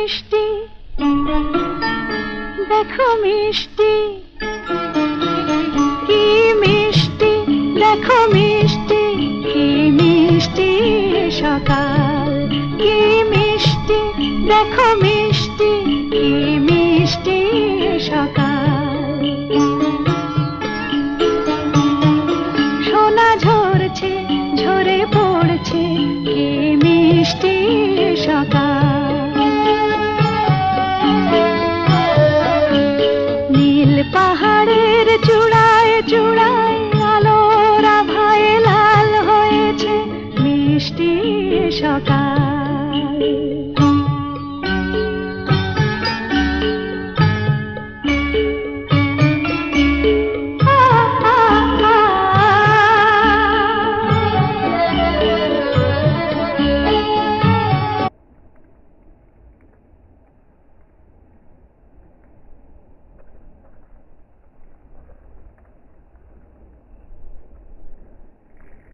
মিষ্টি, দেখো মিষ্টি, কি মিষ্টি, দেখো মিষ্টি, কি মিষ্টি সকাল। কি মিষ্টি, দেখো মিষ্টি, কি মিষ্টি সকাল। সোনা ঝরছে, ঝরে পড়ছে, কি মিষ্টি সকাল। নীল পাহাড়ের চূড়ায় চূড়ায় আলোর আভায় লাল হয়েছে মিষ্টি সকাল।